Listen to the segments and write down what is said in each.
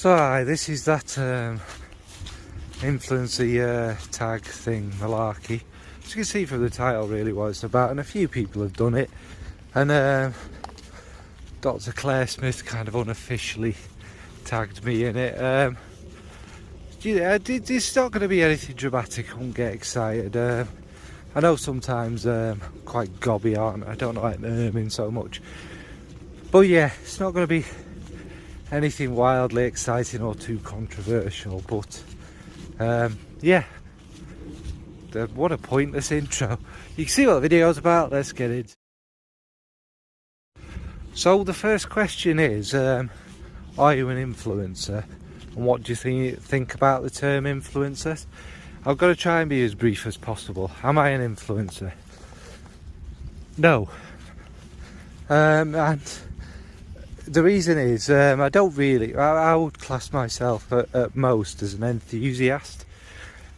So hi, this is that influencer tag thing, malarkey. As you can see from the title really what it's about, and a few people have done it. And Dr. Claire Smith kind of unofficially tagged me in it. It's not going to be anything dramatic, I won't get excited. I know sometimes quite gobby, aren't I? I don't like erming so much. But yeah, it's not going to be anything wildly exciting or too controversial, but yeah, what a pointless intro. You can see what the video's about, let's get it. So the first question is, are you an influencer, and what do you think about the term influencer? I've got to try and be as brief as possible. Am I an influencer? No. And the reason is, I don't really, I would class myself at most as an enthusiast.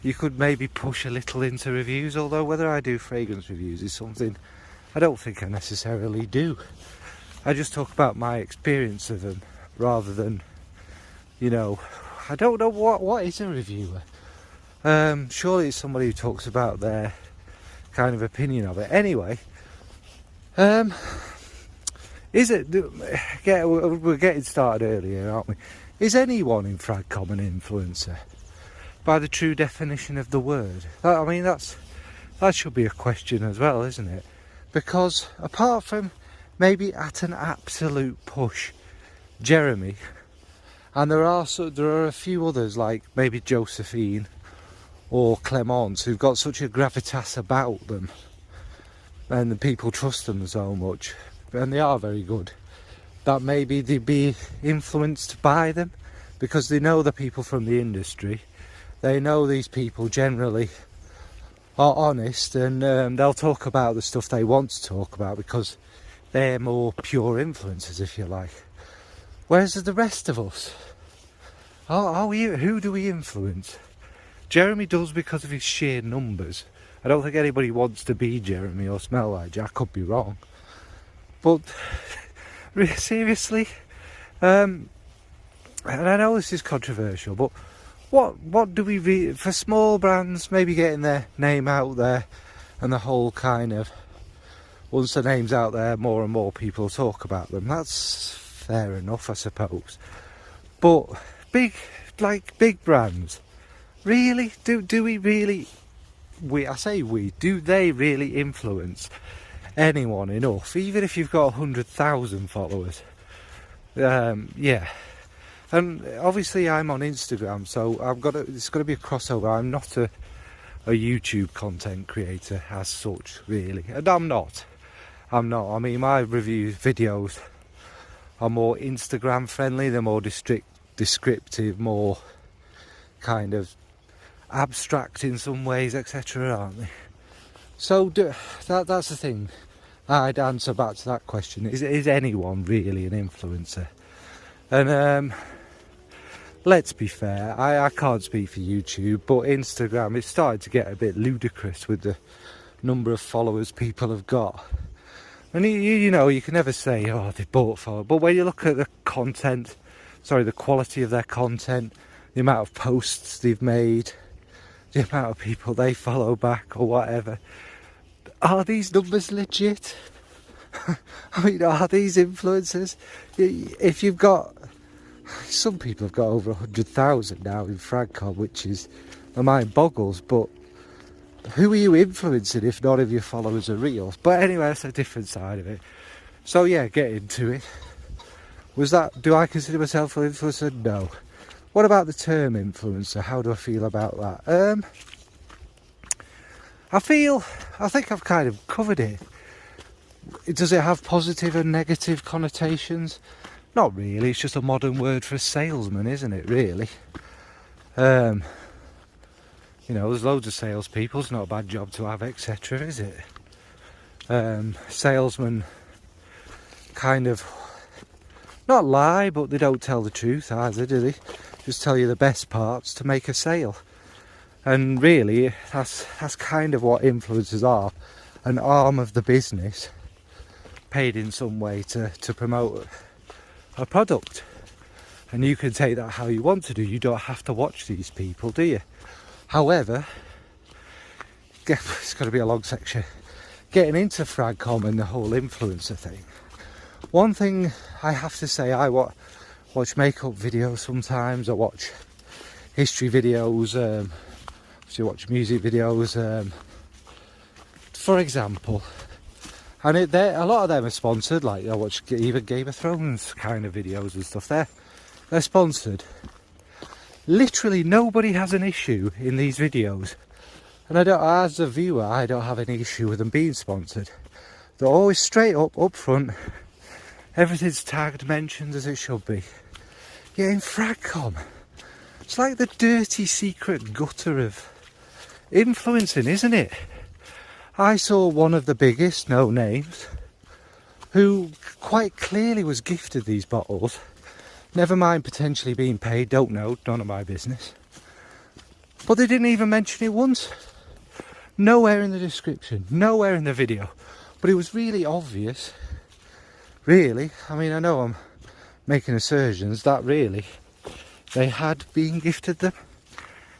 You could maybe push a little into reviews, although whether I do fragrance reviews is something I don't think I necessarily do. I just talk about my experience of them, rather than, you know, I don't know what is a reviewer. Surely it's somebody who talks about their kind of opinion of it. Anyway, is it? We're getting started earlier, aren't we? Is anyone in Fragcom an influencer by the true definition of the word? I mean, that should be a question as well, isn't it? Because apart from maybe at an absolute push, Jeremy, and there are a few others like maybe Josephine or Clemence who've got such a gravitas about them, and the people trust them so much, and they are very good, that maybe they'd be influenced by them because they know the people from the industry. They know these people generally are honest, and they'll talk about the stuff they want to talk about because they're more pure influencers, if you like. Whereas the rest of us, who do we influence? Jeremy does because of his sheer numbers. I don't think anybody wants to be Jeremy or smell like Jack. I could be wrong. But seriously, and I know this is controversial, but what do we for small brands maybe getting their name out there, and the whole kind of, once the name's out there, more and more people talk about them. That's fair enough, I suppose. But big brands, really, do we really? Do they really influence anyone enough? Even if you've got 100,000 followers, yeah. And obviously, I'm on Instagram, so it's got to be a crossover. I'm not a YouTube content creator as such, really, and I'm not. I mean, my review videos are more Instagram friendly. They're more descriptive, more kind of abstract in some ways, etc., aren't they? So that's the thing. I'd answer back to that question. Is anyone really an influencer? And let's be fair, I can't speak for YouTube, but Instagram, it's started to get a bit ludicrous with the number of followers people have got. And you know, you can never say, oh, they bought followers. But when you look at the the quality of their content, the amount of posts they've made, the amount of people they follow back or whatever, are these numbers legit? I mean, are these influencers? If you've got, some people have got over 100,000 now in Fragcom, which is, my mind boggles, but who are you influencing if none of your followers are real? But anyway, that's a different side of it. So yeah, get into it. Do I consider myself an influencer? No. What about the term influencer? How do I feel about that? I think I've kind of covered it. Does it have positive and negative connotations? Not really, it's just a modern word for a salesman, isn't it, really? You know, there's loads of salespeople, it's not a bad job to have, etc., is it? Salesmen kind of, not lie, but they don't tell the truth either, do they? Just tell you the best parts to make a sale. And really, that's kind of what influencers are, an arm of the business, paid in some way to promote a product. and you can take that how you want to do. You don't have to watch these people, do you? However, it's got to be a long section. Getting into Fragcom and the whole influencer thing. One thing I have to say, I watch makeup videos sometimes. I watch history videos. I watch music videos. For example, and a lot of them are sponsored. Like I watch even Game of Thrones kind of videos and stuff. They're sponsored. Literally nobody has an issue in these videos, and I don't, as a viewer, I don't have any issue with them being sponsored. They're always straight up front. Everything's tagged, mentioned as it should be. Yeah, in Fragcom, it's like the dirty secret gutter of influencing, isn't it? I saw one of the biggest, no names, who quite clearly was gifted these bottles. Never mind potentially being paid, don't know, none of my business. But they didn't even mention it once. Nowhere in the description, nowhere in the video. But it was really obvious, really. I mean, I know I'm making assertions that really they had been gifted them.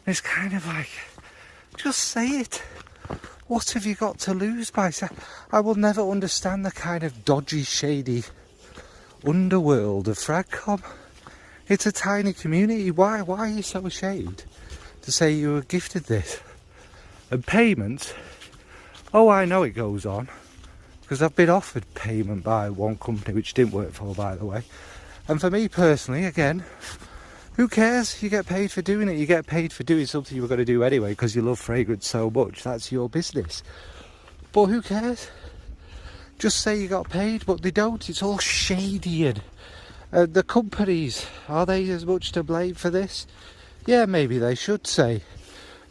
It's kind of like, just say it. What have you got to lose by saying? I will never understand the kind of dodgy, shady underworld of Fragcom. It's a tiny community. Why are you so ashamed to say you were gifted this? And payment, oh, I know it goes on, because I've been offered payment by one company which didn't work for, by the way. And for me personally, again, who cares? You get paid for doing it. You get paid for doing something you were going to do anyway because you love fragrance so much. That's your business. But who cares? Just say you got paid, but they don't. It's all shady. And the companies, are they as much to blame for this? Yeah, maybe they should say.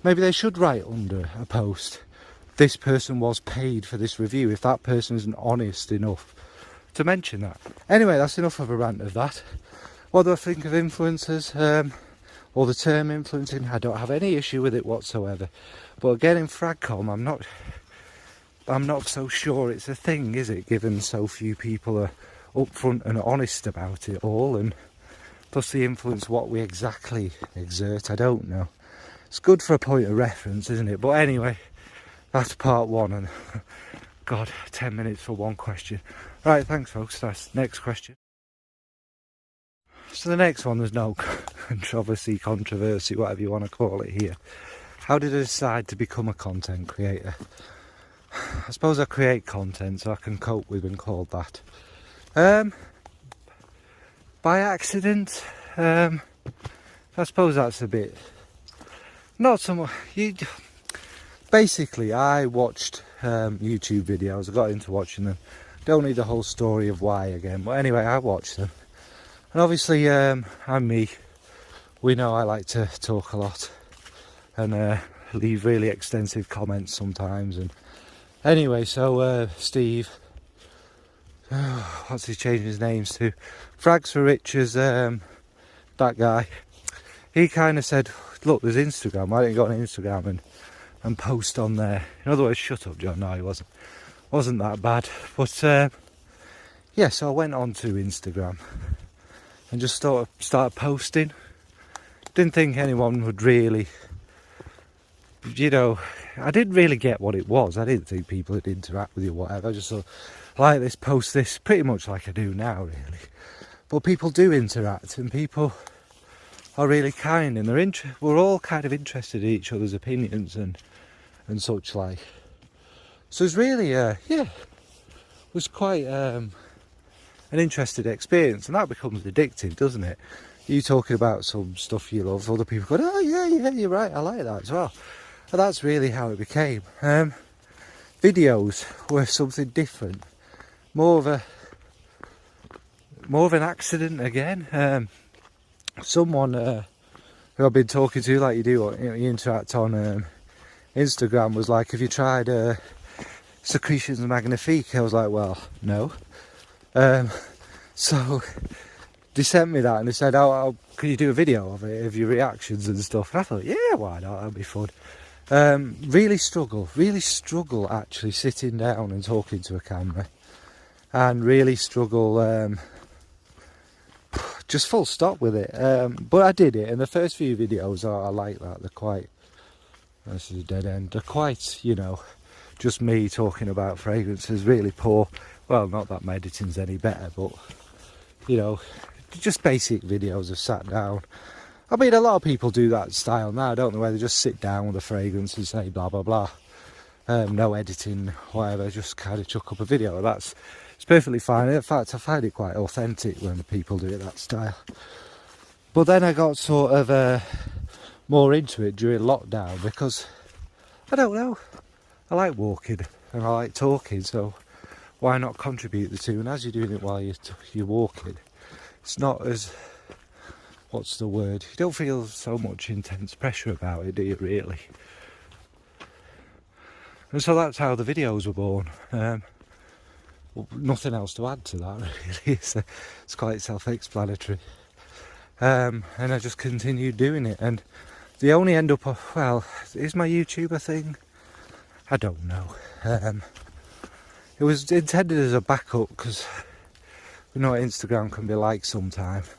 Maybe they should write under a post, this person was paid for this review, if that person isn't honest enough to mention that. Anyway, that's enough of a rant of that. What do I think of influencers? Or the term influencing? I don't have any issue with it whatsoever. But again, in Fragcom, I'm not so sure it's a thing, is it? Given so few people are upfront and honest about it all, and plus the influence what we exactly exert, I don't know. It's good for a point of reference, isn't it? But anyway, that's part one, and God, 10 minutes for one question. Right, thanks folks, that's next question. So the next one, there's no controversy, whatever you want to call it here. How did I decide to become a content creator? I suppose I create content so I can cope with being called that. By accident, I suppose that's a bit, not so much. Basically, I watched YouTube videos. I got into watching them. Don't need the whole story of why again, but anyway, I watched them. And obviously, I'm me. We know I like to talk a lot and leave really extensive comments sometimes. And anyway, so Steve, what's he changing his names to? Frags for Riches, that guy. He kind of said, look, there's Instagram. Why don't you go on Instagram and post on there? In other words, shut up, John. No, he wasn't that bad. But yeah, so I went on to Instagram and just started posting. Didn't think anyone would really, I didn't really get what it was. I didn't think people would interact with you or whatever. I just thought, like this, post this, pretty much like I do now, really. But people do interact, and people are really kind, and we're all kind of interested in each other's opinions and such like. So it's really, it was quite an interesting experience, and that becomes addictive, doesn't it? You talking about some stuff you love, other people going, oh yeah, you're right, I like that as well. And that's really how it became. Videos were something different, more of an accident again. Someone who I've been talking to, like you do, you interact on Instagram, was like, have you tried Secretions Magnifique? I was like, well, no. So they sent me that and they said, oh, can you do a video of it, of your reactions and stuff? And I thought, yeah, why not, that'll be fun. Really struggle actually sitting down and talking to a camera, and really struggle just full stop with it. But I did it, and the first few videos are like that. They're quite, this is a dead end, they're quite, you know, just me talking about fragrances, really poor. Well, not that my editing's any better, but, you know, just basic videos of sat down. I mean, a lot of people do that style now, don't they, where they just sit down with a fragrance and say blah blah blah. No editing, whatever, just kind of chuck up a video. It's perfectly fine. In fact, I find it quite authentic when people do it that style. But then I got sort of more into it during lockdown because, I don't know, I like walking and I like talking, so why not contribute the two? And as you're doing it while you're walking, it's not as, what's the word, you don't feel so much intense pressure about it, do you, really? And so that's how the videos were born. Well, nothing else to add to that, really. It's quite self-explanatory. And I just continued doing it, and they only end up, well, is my YouTuber thing? I don't know. It was intended as a backup, because we know what Instagram can be like sometimes.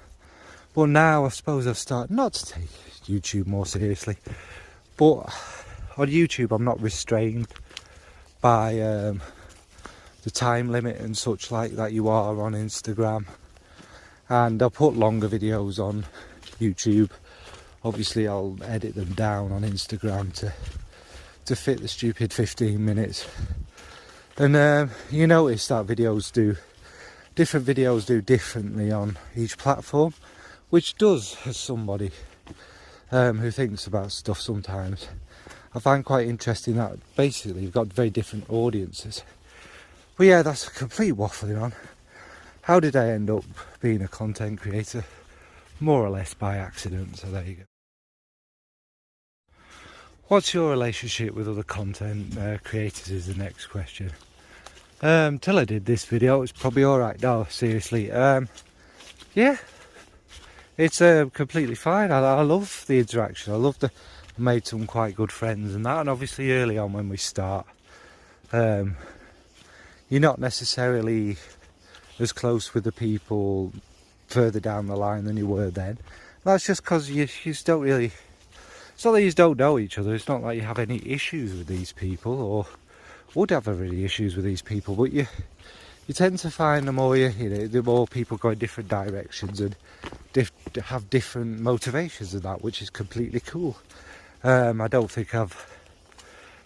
But now I suppose I've started not to take YouTube more seriously. But on YouTube I'm not restrained by the time limit and such like that you are on Instagram. And I'll put longer videos on YouTube. Obviously I'll edit them down on Instagram to fit the stupid 15 minutes. And you notice that different videos do differently on each platform, which does, as somebody who thinks about stuff sometimes, I find quite interesting that basically you've got very different audiences. But yeah, that's a complete waffling on. How did I end up being a content creator? More or less by accident, so there you go. What's your relationship with other content creators is the next question. Till I did this video, it was probably alright. No, seriously. Yeah, it's completely fine. I love the interaction. I made some quite good friends and that. And obviously early on when we start, you're not necessarily as close with the people further down the line than you were then. That's just because you just don't really, it's not that you don't know each other, it's not like you have any issues with these people or would have any issues with these people, but you tend to find the more the more people go in different directions and have different motivations and that, which is completely cool. I don't think I've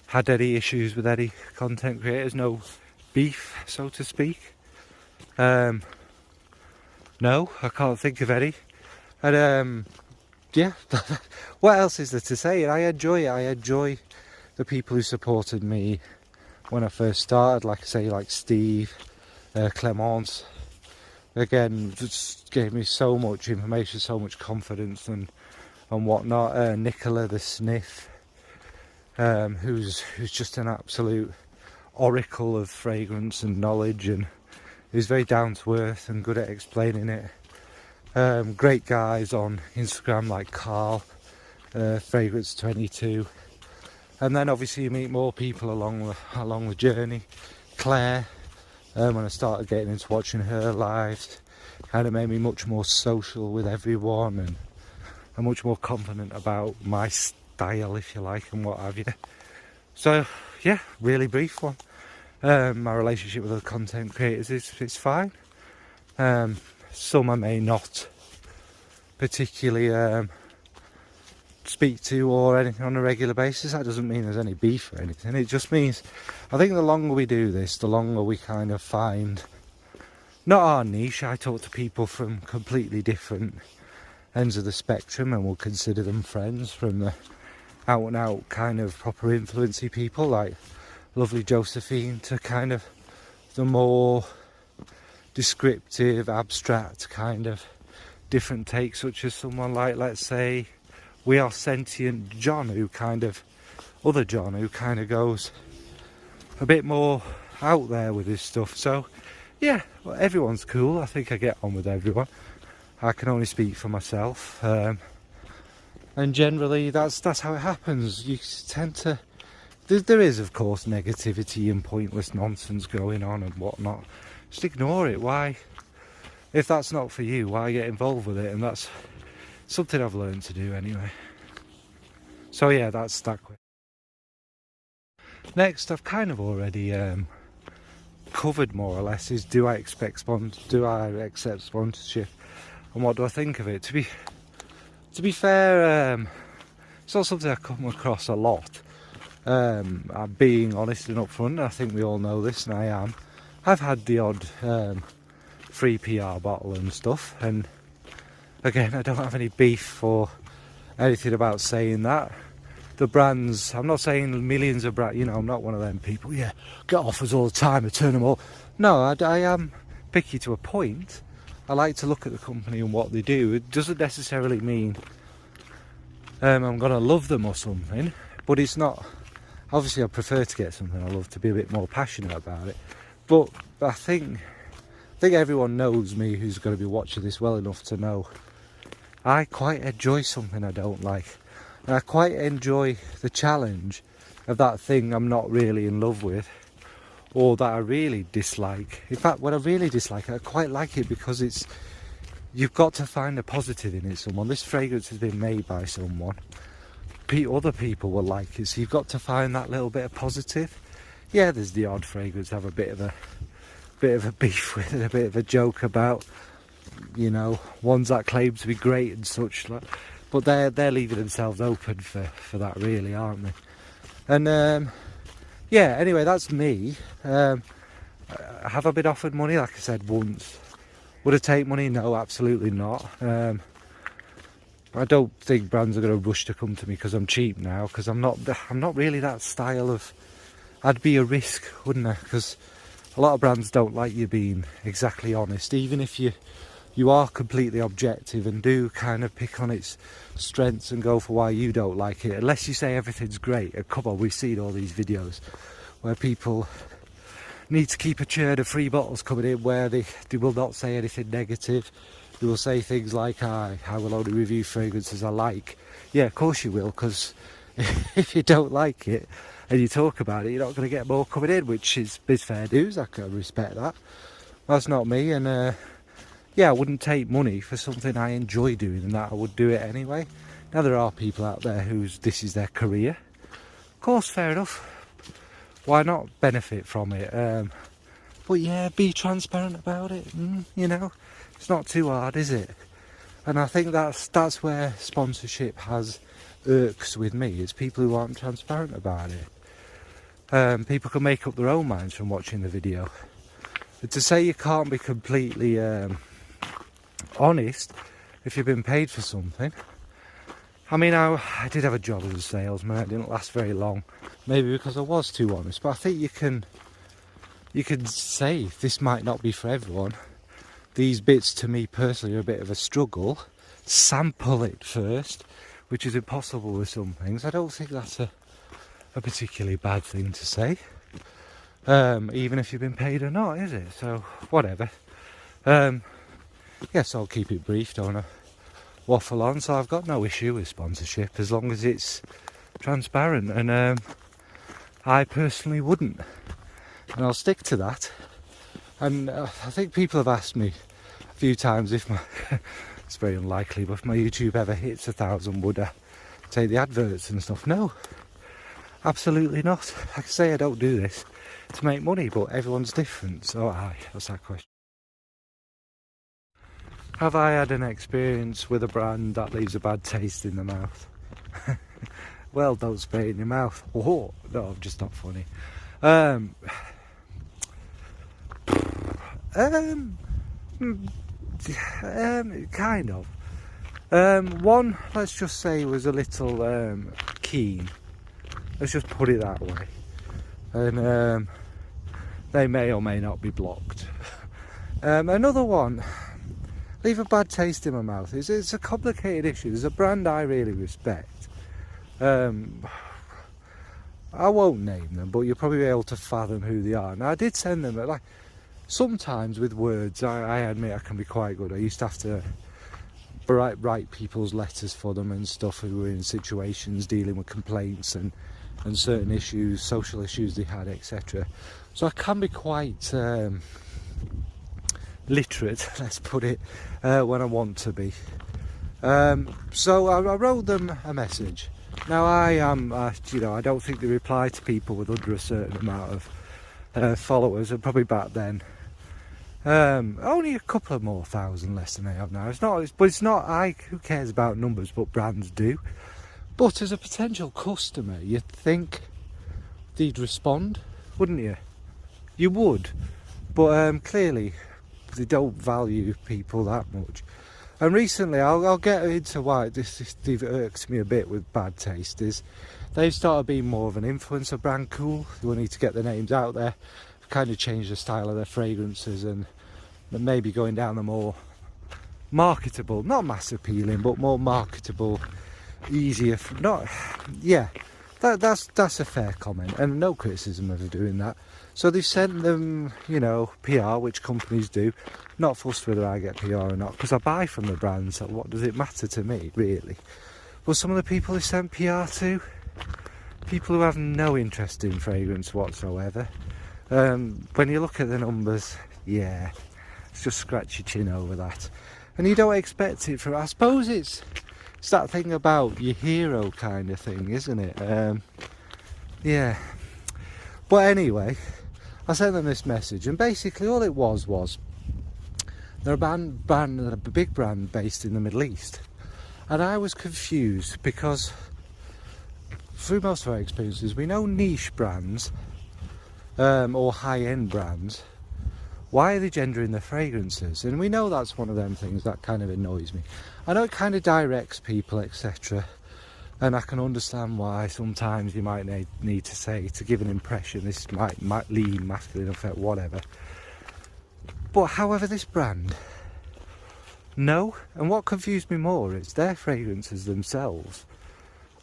had any issues with any content creators, no beef, so to speak. No, I can't think of any. And yeah, what else is there to say? I enjoy it. I enjoy the people who supported me when I first started, like I say, like Steve, Clemence. Again, just gave me so much information, so much confidence and whatnot. Nicola the Sniff, who's just an absolute oracle of fragrance and knowledge, and who's very down to earth and good at explaining it. Great guys on Instagram like Carl, Fragrance 22, and then obviously you meet more people along the journey. Claire, when I started getting into watching her lives, kind of made me much more social with everyone, and I'm much more confident about my style, if you like, and what have you. So yeah, really brief one. My relationship with other content creators is fine. Some I may not particularly speak to or anything on a regular basis. That doesn't mean there's any beef or anything. It just means, I think the longer we do this, the longer we kind of find, not our niche. I talk to people from completely different ends of the spectrum and will consider them friends, from the out and out kind of proper influencey people like lovely Josephine to kind of the more descriptive, abstract kind of different takes, such as someone like, let's say, We Are Sentient John, who kind of goes a bit more out there with his stuff. So yeah, well, everyone's cool. I think I get on with everyone. I can only speak for myself, and generally that's how it happens. You tend to, there is of course negativity and pointless nonsense going on and whatnot. Just ignore it. Why if that's not for you, why get involved with it? And that's something I've learned to do anyway. So yeah, that's that. Next, I've kind of already covered more or less is do I accept sponsorship, and what do I think of it? To be fair, it's not something I come across a lot. I'm being honest and upfront. I think we all know this, and I am. I've had the odd free PR bottle and stuff, and again, I don't have any beef or anything about saying that. The brands, I'm not saying millions of brands, I'm not one of them people, yeah, get offers all the time, I turn them all. No, I am picky to a point. I like to look at the company and what they do. It doesn't necessarily mean I'm going to love them or something, but it's not, obviously I prefer to get something I love, to be a bit more passionate about it. But I think everyone knows me who's going to be watching this well enough to know I quite enjoy something I don't like. And I quite enjoy the challenge of that thing I'm not really in love with, or that I really dislike. In fact, when I really dislike it, I quite like it because you've got to find a positive in it. This fragrance has been made by someone. Other people will like it, so you've got to find that little bit of positive. Yeah, there's the odd fragrance I have a bit of a beef with and a bit of a joke about, ones that claim to be great and such like. But they're leaving themselves open for that, really, aren't they? And yeah, anyway, that's me. Have I been offered money? Like I said, once. Would I take money? No, absolutely not. I don't think brands are going to rush to come to me because I'm cheap now, because I'm not really that style of. I'd be a risk, wouldn't I? Because a lot of brands don't like you being exactly honest, even if you are completely objective and do kind of pick on its strengths and go for why you don't like it, unless you say everything's great. And come on, we've seen all these videos where people need to keep a churn of free bottles coming in where they will not say anything negative. They will say things like, I will only review fragrances I like. Yeah, of course you will, because if you don't like it and you talk about it, you're not going to get more coming in, which is fair dues. I can respect that. That's not me, and yeah, I wouldn't take money for something I enjoy doing, and that I would do it anyway. Now, there are people out there this is their career. Of course, fair enough. Why not benefit from it? But yeah, be transparent about it. It's not too hard, is it? And I think that's where sponsorship irks with me. It's people who aren't transparent about it. People can make up their own minds from watching the video. But to say you can't be completely honest if you've been paid for something. I mean, I did have a job as a salesman. It didn't last very long, maybe because I was too honest. But I think you can say this might not be for everyone. These bits to me personally are a bit of a struggle. Sample it first, which is impossible with some things. I don't think that's a particularly bad thing to say, even if you've been paid or not, is it? So whatever. Yes, I'll keep it brief, don't I? Waffle on. So I've got no issue with sponsorship as long as it's transparent, and I personally wouldn't, and I'll stick to that. And I think people have asked me a few times if it's very unlikely, but if my YouTube ever hits 1,000, would I take the adverts and stuff? No, absolutely not. Like I say, I don't do this to make money, but everyone's different. So that's that question. Have I had an experience with a brand that leaves a bad taste in the mouth? Well, don't spray it in your mouth. Oh, no, I'm just not funny. Kind of. One, let's just say, was a little keen. Let's just put it that way. And they may or may not be blocked. Another one, leave a bad taste in my mouth. It's a complicated issue. There's a brand I really respect. I won't name them, but you'll probably be able to fathom who they are. Now, I did send them, like, sometimes with words, I admit I can be quite good. I used to have to write people's letters for them and stuff who were in situations dealing with complaints and certain issues, social issues they had, etc. So I can be quite literate, let's put it, when I want to be. So I wrote them a message. Now I am, I don't think they reply to people with under a certain amount of followers, and probably back then. Only a couple of more thousand less than I have now. But it's not. Who cares about numbers? But brands do. But as a potential customer, you'd think they'd respond, wouldn't you? You would, but clearly they don't value people that much. And recently, I'll get into why this irks me a bit with bad taste. Is they've started being more of an influencer brand. Cool. They need to get their names out there, kind of change the style of their fragrances, and maybe going down the more marketable, not mass appealing, but more marketable, easier. That's a fair comment, and no criticism of doing that. So they've sent them, PR, which companies do. Not fussed whether I get PR or not, because I buy from the brands, so what does it matter to me, really? But some of the people they sent PR to, people who have no interest in fragrance whatsoever. When you look at the numbers, it's just scratch your chin over that. And you don't expect it from, I suppose it's that thing about your hero kind of thing, isn't it? But anyway, I sent them this message, and basically all it was they're a big brand based in the Middle East. And I was confused because through most of our experiences, we know niche brands, or high-end brands, why are they gendering their fragrances? And we know that's one of them things that kind of annoys me. I know it kind of directs people, etc. And I can understand why sometimes you might need to say, to give an impression, this might lean masculine effect, whatever. But however, this brand, no. And what confused me more is their fragrances themselves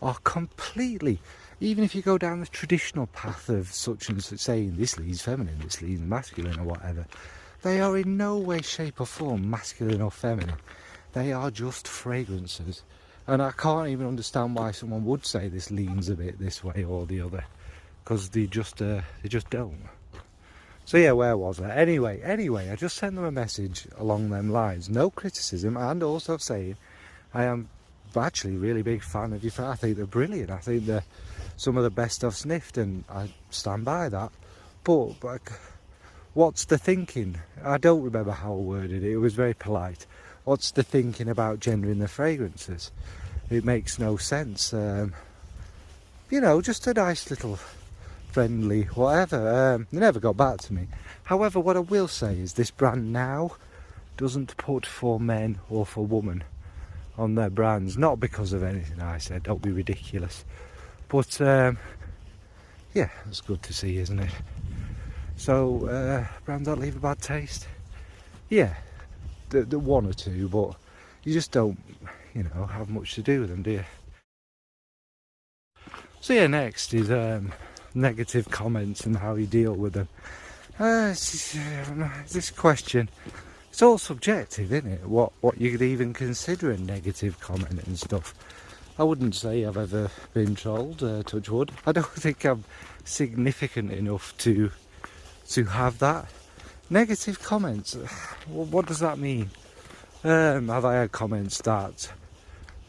are completely, even if you go down the traditional path of such and such, saying this leads feminine, this leads masculine or whatever, they are in no way, shape or form masculine or feminine. They are just fragrances. And I can't even understand why someone would say this leans a bit this way or the other, because they just don't. So yeah, where was I? Anyway, I just sent them a message along them lines. No criticism, and also saying I am actually really big fan of you. I think they're brilliant. I think they're some of the best I've sniffed, and I stand by that. But what's the thinking? I don't remember how I worded it. It was very polite. What's the thinking about gendering the fragrances? It makes no sense. Just a nice little friendly whatever. They never got back to me. However, what I will say is this brand now doesn't put for men or for women on their brands, not because of anything I said, don't be ridiculous, but it's good to see, isn't it? So brands that leave a bad taste, the one or two, but you just don't have much to do with them, do you? So next is negative comments and how you deal with them. This question, it's all subjective, isn't it? What you could even consider a negative comment and stuff. I wouldn't say I've ever been trolled, touch wood. I don't think I'm significant enough to have that. Negative comments, what does that mean? Have I had comments that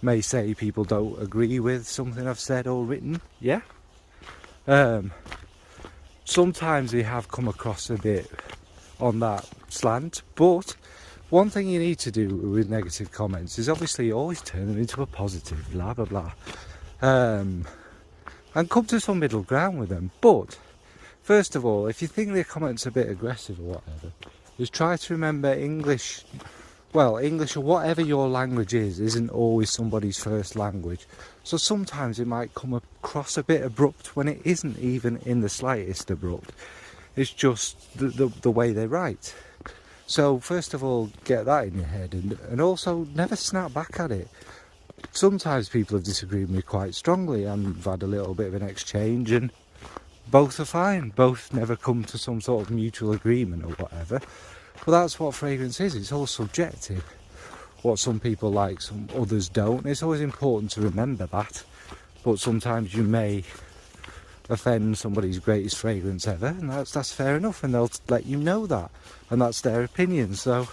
may say people don't agree with something I've said or written? Yeah. Sometimes they have come across a bit on that slant, but one thing you need to do with negative comments is obviously always turn them into a positive, blah blah blah, and come to some middle ground with them. But first of all, if you think their comment's a bit aggressive or whatever, just try to remember English or whatever your language isn't always somebody's first language. So sometimes it might come across a bit abrupt when it isn't even in the slightest abrupt. It's just the way they write. So first of all, get that in your head, and also never snap back at it. Sometimes people have disagreed with me quite strongly, and we've had a little bit of an exchange, and both are fine. Both never come to some sort of mutual agreement or whatever. But that's what fragrance is. It's all subjective. What some people like, some others don't. It's always important to remember that. But sometimes you may offend somebody's greatest fragrance ever, and that's fair enough, and they'll let you know that, and that's their opinion. So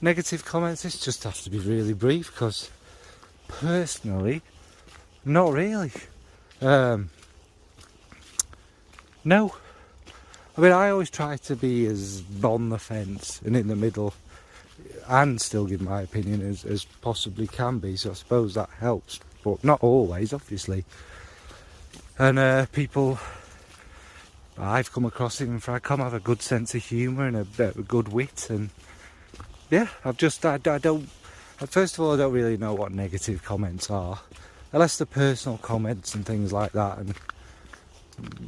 negative comments, this just has to be really brief, because personally, not really. No. I mean, I always try to be as on the fence and in the middle and still give my opinion as possibly can be, so I suppose that helps, but not always, obviously. And people I've come across in Fragcom have a good sense of humour and a good wit, and yeah, I don't, first of all, I don't really know what negative comments are, unless they're personal comments and things like that, and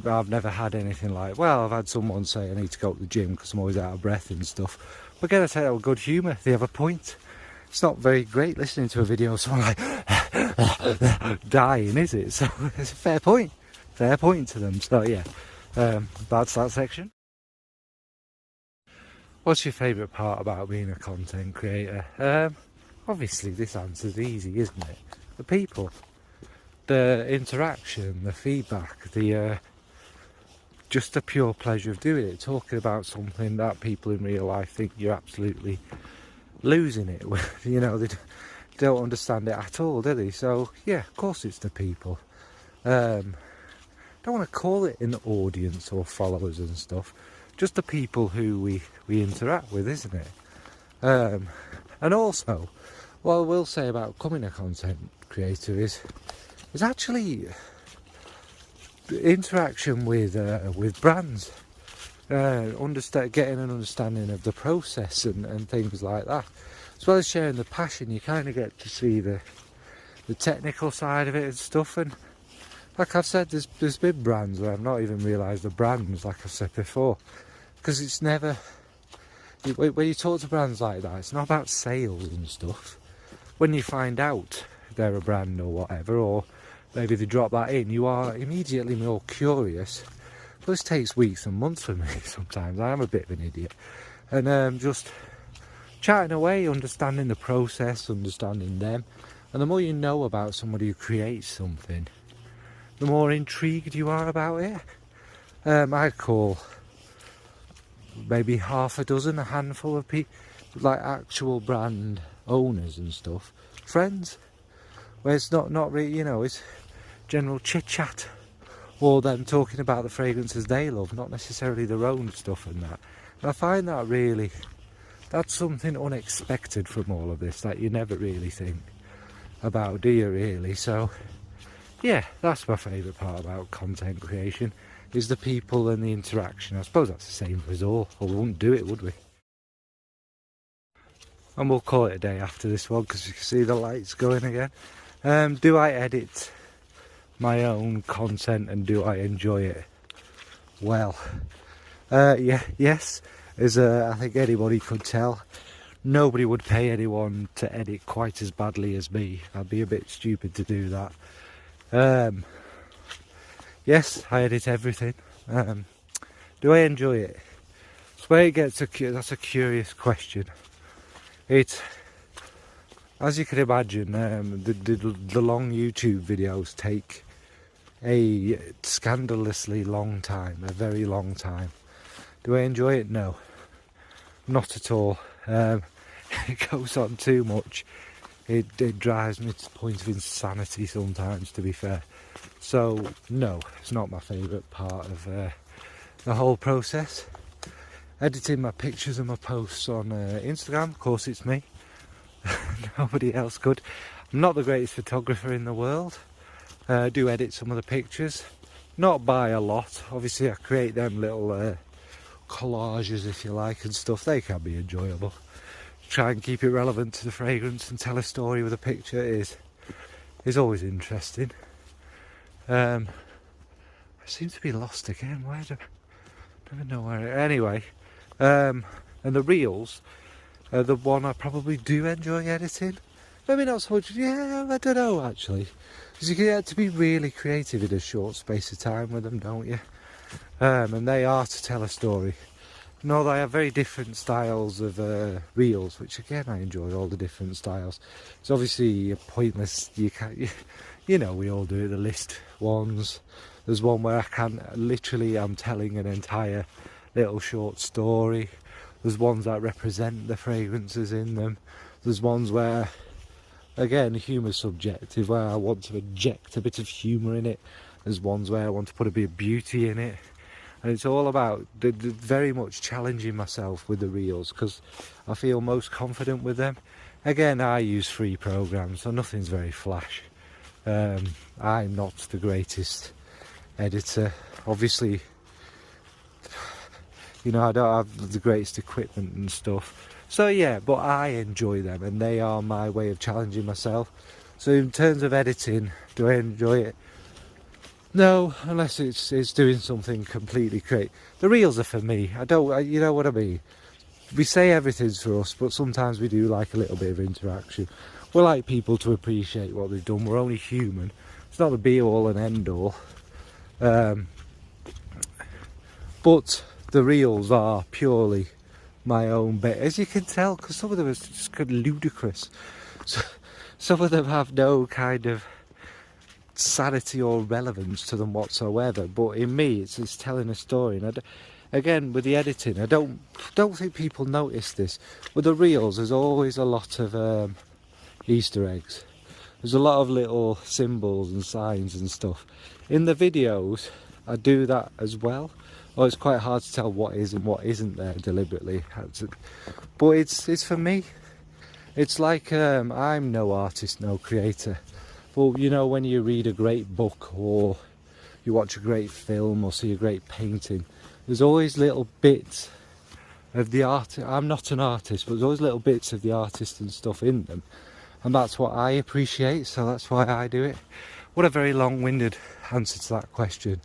I've never had anything like, well, I've had someone say I need to go to the gym because I'm always out of breath and stuff. But again, I say that with good humour, they have a point. It's not very great listening to a video of someone like dying, is it? So it's a fair point to them. So yeah, that's that section. What's your favourite part about being a content creator? Obviously this answer's easy, isn't it? The people. The interaction, the feedback, just the pure pleasure of doing it, talking about something that people in real life think you're absolutely losing it with. You know, they don't understand it at all, do they? So yeah, of course it's the people. Don't want to call it an audience or followers and stuff, just the people who we interact with, isn't it? And also, what I will say about becoming a content creator is actually interaction with brands, getting an understanding of the process and things like that, as well as sharing the passion. You kind of get to see the technical side of it and stuff. And like I've said, there's been brands where I've not even realised the brands, like I've said before, because it's never, when you talk to brands like that, it's not about sales and stuff. When you find out they're a brand or whatever, or maybe they drop that in, you are immediately more curious. But this takes weeks and months for me sometimes. I am a bit of an idiot. And just chatting away, understanding the process, understanding them. And the more you know about somebody who creates something, the more intrigued you are about it. I'd call maybe half a dozen, a handful of people, like actual brand owners and stuff, friends, where it's not really, you know, it's general chit chat, or them talking about the fragrances they love, not necessarily their own stuff and that. And I find that really, that's something unexpected from all of this that you never really think about, do you really? So yeah, that's my favourite part about content creation, is the people and the interaction. I suppose that's the same for us all, or we wouldn't do it, would we? And we'll call it a day after this one, because you can see the lights going again. Do I edit my own content and do I enjoy it? Well, yes, as I think anybody could tell, nobody would pay anyone to edit quite as badly as me. I'd be a bit stupid to do that. Yes, I edit everything. Do I enjoy it? It's where it gets that's a curious question. It's, as you can imagine, the long YouTube videos take a scandalously long time, a very long time. Do I enjoy it? No, not at all. It goes on too much. It drives me to the point of insanity sometimes, to be fair. So no, it's not my favourite part of the whole process. Editing my pictures and my posts on Instagram, of course it's me. Nobody else could. I'm not the greatest photographer in the world. I do edit some of the pictures, not by a lot. Obviously I create them little collages, if you like, and stuff. They can be enjoyable. Try and keep it relevant to the fragrance and tell a story with a picture is always interesting. I seem to be lost again. Where do I never know where? Anyway, and the reels are the one I probably do enjoy editing. Maybe not so much. Yeah, I don't know actually, because you get to be really creative in a short space of time with them, don't you? And they are to tell a story. No, they have very different styles of reels, which again I enjoy all the different styles. It's obviously pointless. You can't, you know, we all do it, the list ones, There's one where I'm telling an entire little short story. There's ones that represent the fragrances in them. There's ones where, again, humour's subjective, where I want to inject a bit of humour in it. There's ones where I want to put a bit of beauty in it. And it's all about very much challenging myself with the reels, because I feel most confident with them. Again, I use free programs, so nothing's very flash. I'm not the greatest editor. Obviously, you know, I don't have the greatest equipment and stuff. So yeah, but I enjoy them, and they are my way of challenging myself. So in terms of editing, do I enjoy it? No, unless it's doing something completely great. The reels are for me. You know what I mean? We say everything's for us, but sometimes we do like a little bit of interaction. We like people to appreciate what they've done. We're only human. It's not the be all and end all. But the reels are purely my own bit, as you can tell, because some of them are just kind of ludicrous. So, some of them have no kind of sanity or relevance to them whatsoever. But in me, it's telling a story. And again, with the editing, I don't think people notice this. With the reels, there's always a lot of Easter eggs. There's a lot of little symbols and signs and stuff. In the videos, I do that as well. Oh, it's quite hard to tell what is and what isn't there deliberately. But it's for me. It's like I'm no artist, no creator. But you know, when you read a great book or you watch a great film or see a great painting, there's always little bits of the art. I'm not an artist, but there's always little bits of the artist and stuff in them. And that's what I appreciate, so that's why I do it. What a very long-winded answer to that question.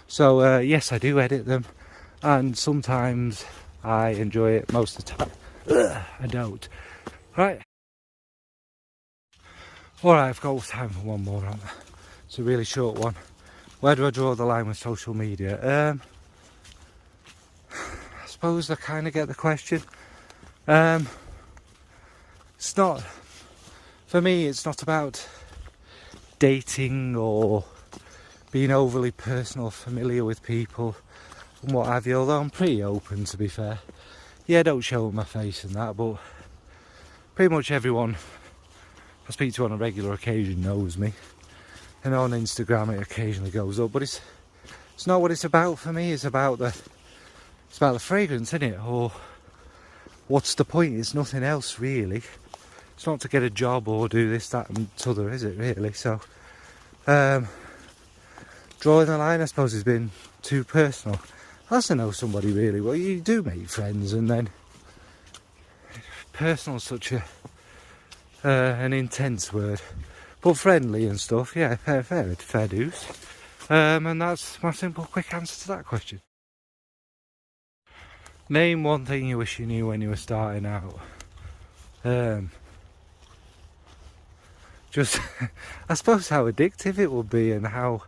So yes, I do edit them, and sometimes I enjoy it. Most of the time I don't. Right. Alright, I've got time for one more on. It's a really short one. Where do I draw the line with social media? I suppose I kind of get the question. It's not, for me, it's not about dating or being overly personal, familiar with people and what have you, although I'm pretty open, to be fair. Yeah, I don't show my face and that, but pretty much everyone I speak to on a regular occasion knows me, and on Instagram it occasionally goes up, but it's not what it's about for me. It's about the fragrance, isn't it? Or what's the point? It's nothing else really. It's not to get a job or do this, that and t'other, is it really? So drawing the line, I suppose, has been too personal. That's to know somebody really well. You do make friends, and then personal is such an intense word, but friendly and stuff, yeah, fair dues. And that's my simple, quick answer to that question. Name one thing you wish you knew when you were starting out. Just, I suppose, how addictive it would be and how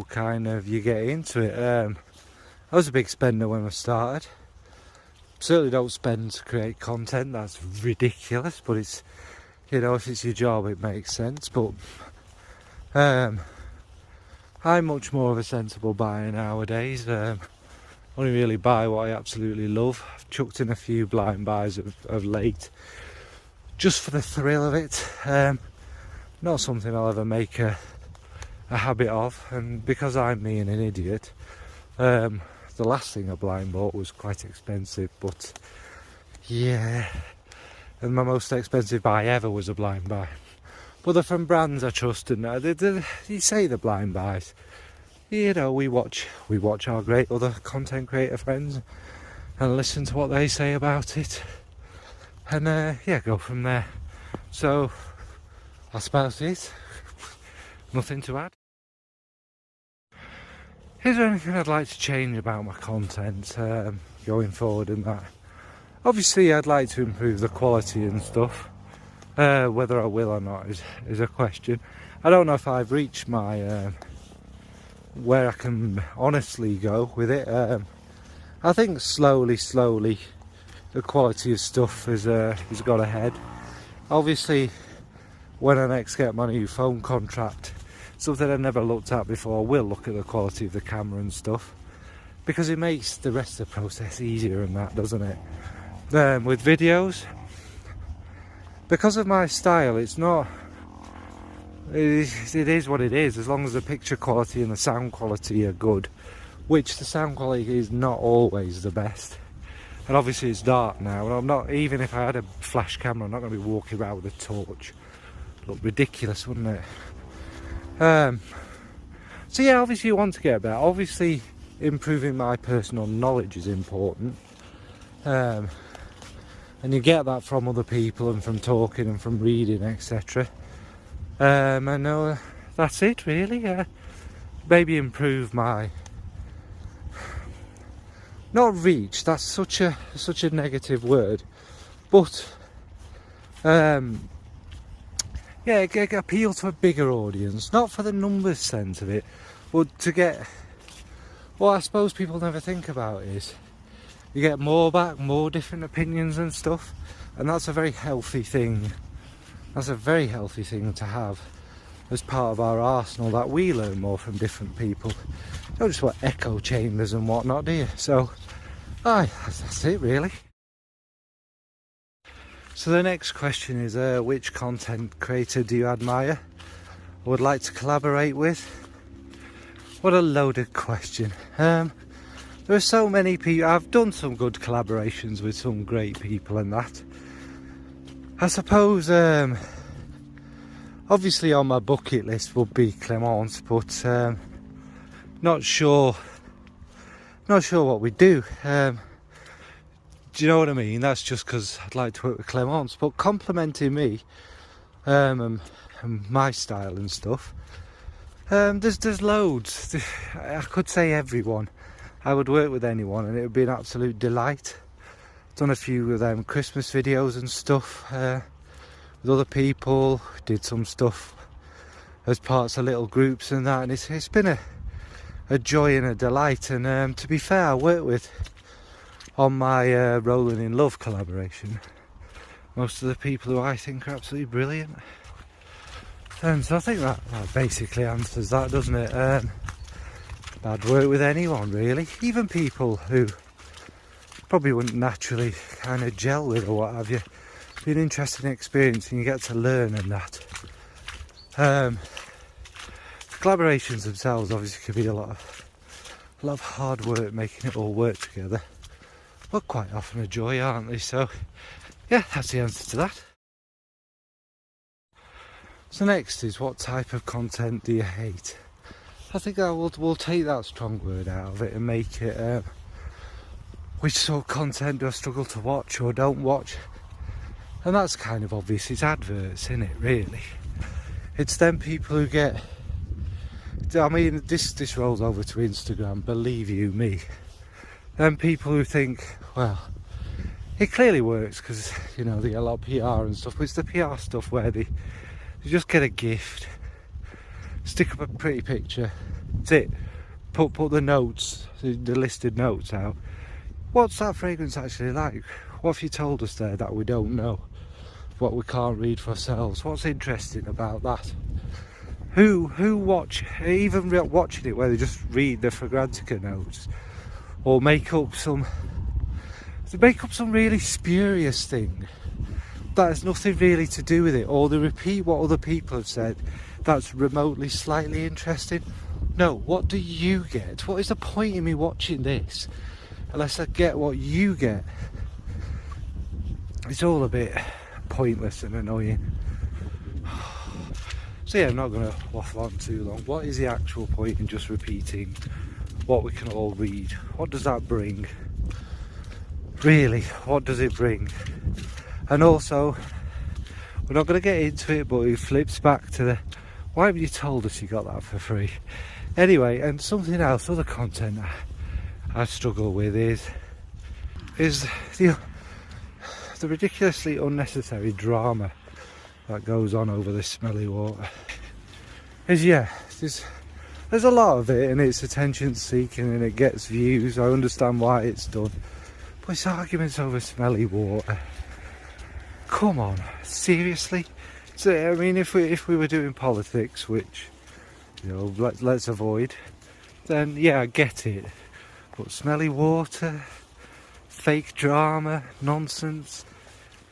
kind of you get into it. I was a big spender when I started. Certainly don't spend to create content. That's ridiculous, but it's, you know, if it's your job, it makes sense. But I'm much more of a sensible buyer nowadays. Only really buy what I absolutely love. I've chucked in a few blind buys of late, just for the thrill of it. Not something I'll ever make a habit of, and because I'm me and an idiot, the last thing I blind bought was quite expensive, but yeah. And my most expensive buy ever was a blind buy. But they're from brands I trust, and you say the blind buys. You know, we watch our great other content creator friends and listen to what they say about it, and yeah, go from there. So that's about it. Nothing to add. Is there anything I'd like to change about my content going forward in that? Obviously, I'd like to improve the quality and stuff. Whether I will or not is a question. I don't know if I've reached my where I can honestly go with it. I think slowly, the quality of stuff has got ahead. Obviously, when I next get my new phone contract, something I've never looked at before. I will look at the quality of the camera and stuff, because it makes the rest of the process easier and that, doesn't it? With videos, because of my style, it's not, it is what it is, as long as the picture quality and the sound quality are good, which the sound quality is not always the best. And obviously it's dark now, and I'm not, even if I had a flash camera, I'm not going to be walking around with a torch. Look ridiculous, wouldn't it? So yeah, obviously you want to get better. Obviously improving my personal knowledge is important, and you get that from other people and from talking and from reading, etc. I know that's it really. Maybe improve my, not reach, that's such a negative word, but yeah, appeal to a bigger audience, not for the numbers sense of it, but to get, what I suppose people never think about is, you get more back, more different opinions and stuff, and that's a very healthy thing. That's a very healthy thing to have as part of our arsenal, that we learn more from different people. You don't just want echo chambers and whatnot, do you? So, aye, that's it really. So the next question is, which content creator do you admire or would like to collaborate with? What a loaded question. There are so many people. I've done some good collaborations with some great people and that. I suppose obviously on my bucket list would be Clemence, but not sure what we do. Do you know what I mean? That's just because I'd like to work with Clemence, but complimenting me and my style and stuff, there's loads. I could say everyone. I would work with anyone and it would be an absolute delight. Done a few of them Christmas videos and stuff with other people. Did some stuff as parts of little groups and that, and it's been a joy and a delight. And to be fair, I worked with, on my Rolling in Love collaboration, most of the people who I think are absolutely brilliant. And so I think that basically answers that, doesn't it? I'd work with anyone really, even people who probably wouldn't naturally kind of gel with or what have you. Be an interesting experience and you get to learn and that. Collaborations themselves obviously could be a lot of hard work making it all work together, but quite often a joy, aren't they? So yeah, that's the answer to that. So next is, what type of content do you hate? I think we'll take that strong word out of it and make it which sort of content do I struggle to watch or don't watch. And that's kind of obvious, it's adverts, isn't it, really? It's them people who get, I mean, this rolls over to Instagram, believe you me. Them people who think, well, it clearly works because, you know, they get a lot of PR and stuff, but it's the PR stuff where they just get a gift, stick up a pretty picture, that's it, put the notes, the listed notes out. What's that fragrance actually like? What have you told us there that we don't know? What we can't read for ourselves? What's interesting about that? Who watch, even watching it where they just read the Fragrantica notes, or make up some really spurious thing that has nothing really to do with it, or they repeat what other people have said that's remotely slightly interesting. No, what do you get? What is the point in me watching this unless I get what you get? It's all a bit pointless and annoying. So yeah, I'm not going to waffle on too long. What is the actual point in just repeating what we can all read? What does that bring? Really, what does it bring? And also, we're not going to get into it, but it flips back to the, why haven't you told us you got that for free? Anyway, and something else, other content I struggle with is the ridiculously unnecessary drama that goes on over this smelly water. There's a lot of it and it's attention seeking and it gets views. I understand why it's done, but it's arguments over smelly water. Come on, seriously? So I mean, if we were doing politics, which you know, let's avoid, then yeah, I get it. But smelly water, fake drama, nonsense,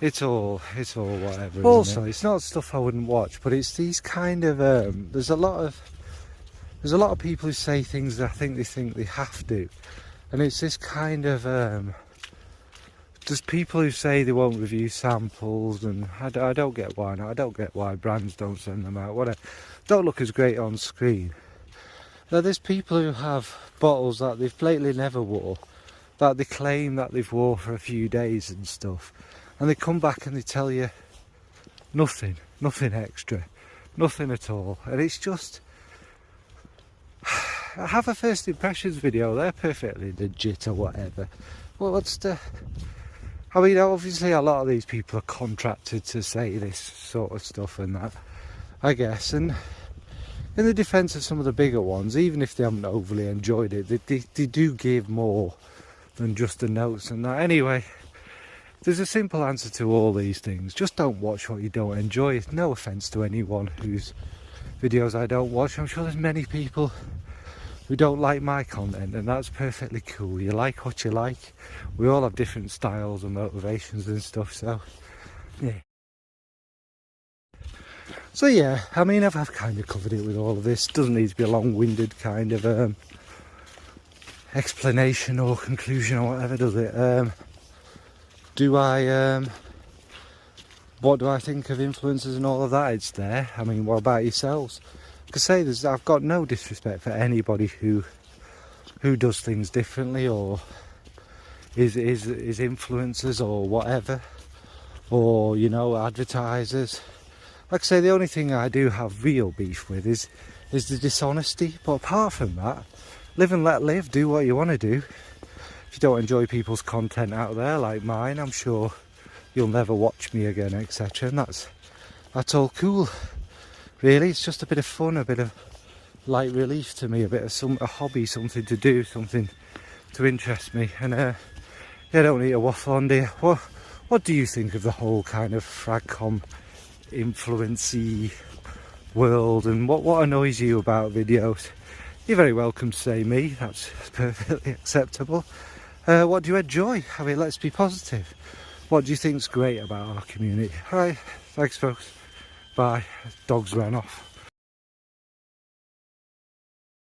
it's all whatever. Also, it's not stuff I wouldn't watch, but it's these kind of there's a lot of people who say things that I think they have to, and it's this kind of there's people who say they won't review samples, and I don't get why not. I don't get why brands don't send them out. Whatever, don't look as great on screen. Now there's people who have bottles that they've blatantly never wore, that they claim that they've wore for a few days and stuff, and they come back and they tell you nothing extra, nothing at all. And it's just, I have a first impressions video, they're perfectly legit or whatever. Well, what's the, I mean, obviously a lot of these people are contracted to say this sort of stuff and that, I guess. And in the defence of some of the bigger ones, even if they haven't overly enjoyed it, they do give more than just the notes and that. Anyway, there's a simple answer to all these things. Just don't watch what you don't enjoy. No offence to anyone whose videos I don't watch. I'm sure there's many people who don't like my content, and that's perfectly cool. You like what you like. We all have different styles and motivations and stuff, so yeah. So yeah, I mean, I've kind of covered it with all of this. Doesn't need to be a long-winded kind of explanation or conclusion or whatever, does it? What do I think of influencers and all of that? It's there. I mean, what about yourselves? Like I say, I've got no disrespect for anybody who does things differently, or is influencers or whatever, or, you know, advertisers. Like I say, the only thing I do have real beef with is the dishonesty. But apart from that, live and let live. Do what you want to do. If you don't enjoy people's content out there like mine, I'm sure you'll never watch me again, etc. And that's all cool. Really, it's just a bit of fun, a bit of light relief to me, a bit of a hobby, something to do, something to interest me. And yeah, I don't need to waffle on, dear. What do you think of the whole kind of fragcom influency world, and what annoys you about videos? You're very welcome to say me. That's perfectly acceptable. What do you enjoy? I mean, let's be positive. What do you think's great about our community? Alright, thanks folks. Bye. Dogs ran off.